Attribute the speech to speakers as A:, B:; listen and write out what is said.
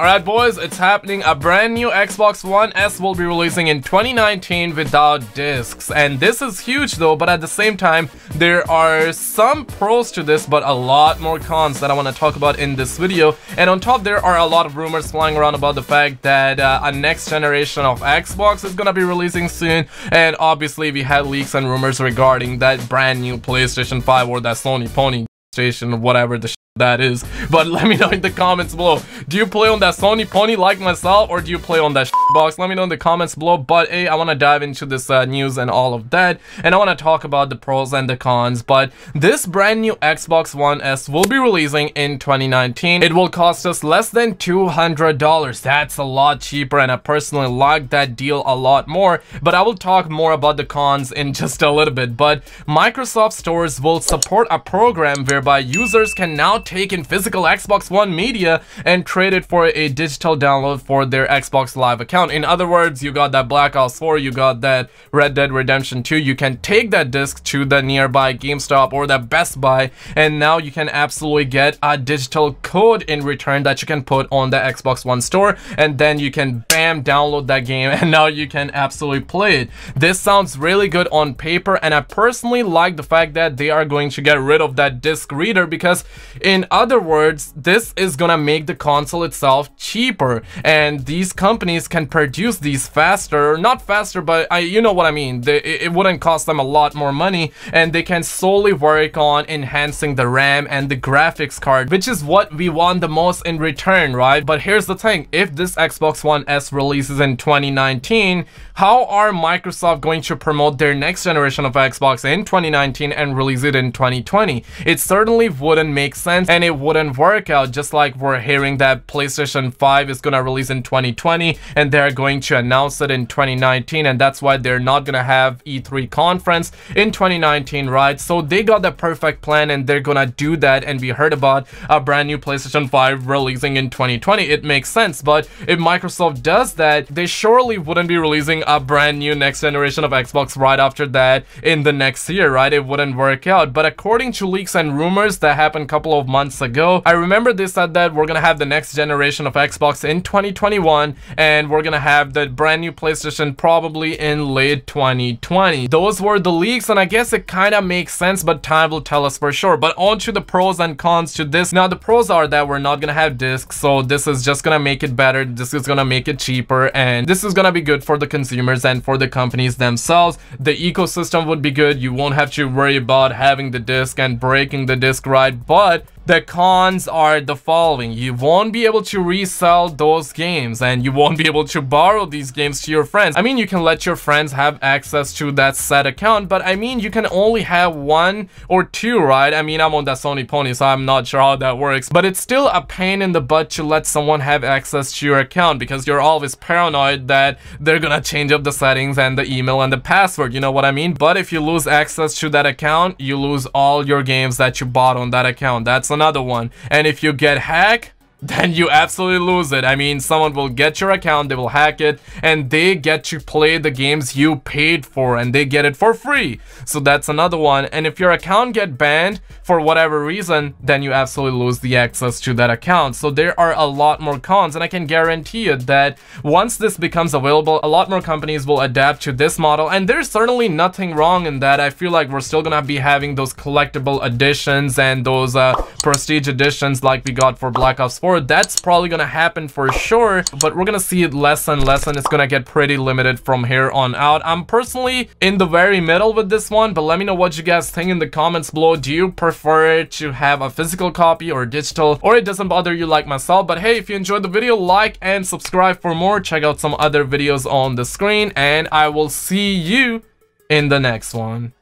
A: Alright boys, it's happening. A brand new Xbox One S will be releasing in 2019 without discs. And this is huge though, but at the same time, there are some pros to this, but a lot more cons that I want to talk about in this video. And on top, there are a lot of rumors flying around about the fact that a next generation of Xbox is gonna be releasing soon. And obviously, we had leaks and rumors regarding that brand new PlayStation 5 or that Sony Pony station, whatever the that is. But let me know in the comments below, do you play on that Sony Pony like myself, or do you play on that box? Let me know in the comments below. But hey, I want to dive into this news and all of that, and I want to talk about the pros and the cons. But this brand new Xbox One S will be releasing in 2019. It will cost us less than $200. That's a lot cheaper, and I personally like that deal a lot more. But I will talk more about the cons in just a little bit. But Microsoft stores will support a program whereby users can now take in physical Xbox One media and trade it for a digital download for their Xbox Live account. In other words, you got that Black Ops 4, you got that Red Dead Redemption 2, you can take that disc to the nearby GameStop or the Best Buy, and now you can absolutely get a digital code in return that you can put on the Xbox One store, and then you can bam, download that game, and now you can absolutely play it. This sounds really good on paper, and I personally like the fact that they are going to get rid of that disc reader, because in other words, this is gonna make the console itself cheaper, and these companies can produce these faster, not faster, but you know what I mean. It wouldn't cost them a lot more money, and they can solely work on enhancing the RAM and the graphics card, which is what we want the most in return, right? But here's the thing, if this Xbox One S releases in 2019, how are Microsoft going to promote their next generation of Xbox in 2019 and release it in 2020? It certainly wouldn't make sense, and it wouldn't work out, just like we're hearing that PlayStation 5 is gonna release in 2020 and they're going to announce it in 2019, and that's why they're not gonna have E3 conference in 2019, right? So they got the perfect plan and they're gonna do that, and we heard about a brand new PlayStation 5 releasing in 2020. It makes sense, but if Microsoft does that, they surely wouldn't be releasing a brand new next generation of Xbox right after that in the next year, right? It wouldn't work out. But according to leaks and rumors that happened a couple of months ago, I remember they said that we're gonna have the next generation of Xbox in 2021, and we're gonna have the brand new PlayStation probably in late 2020. Those were the leaks, and I guess it kind of makes sense, but time will tell us for sure. But on to the pros and cons to this. Now, the pros are that we're not gonna have discs, so this is just gonna make it better. This is gonna make it cheaper, and this is gonna be good for the consumers and for the companies themselves. The ecosystem would be good. You won't have to worry about having the disc and breaking the disc, right? But the cons are the following. You won't be able to resell those games, and you won't be able to borrow these games to your friends. I mean, you can let your friends have access to that set account, but I mean, you can only have one or two, right? I mean, I'm on that Sony Pony, so I'm not sure how that works, but it's still a pain in the butt to let someone have access to your account, because you're always paranoid that they're gonna change up the settings and the email and the password, you know what I mean? But if you lose access to that account, you lose all your games that you bought on that account. That's another one. And if you get hacked, then you absolutely lose it. I mean, someone will get your account, they will hack it, and they get to play the games you paid for, and they get it for free. So that's another one. And if your account get banned for whatever reason, then you absolutely lose the access to that account. So there are a lot more cons, and I can guarantee you that once this becomes available, a lot more companies will adapt to this model, and there's certainly nothing wrong in that. I feel like we're still gonna be having those collectible editions and those prestige editions like we got for Black Ops 4. That's probably gonna happen for sure, but we're gonna see it less and less, and it's gonna get pretty limited from here on out. I'm personally in the very middle with this one, but let me know what you guys think in the comments below. Do you prefer to have a physical copy or digital, or it doesn't bother you like myself? But hey, if you enjoyed the video, like and subscribe for more. Check out some other videos on the screen, and I will see you in the next one.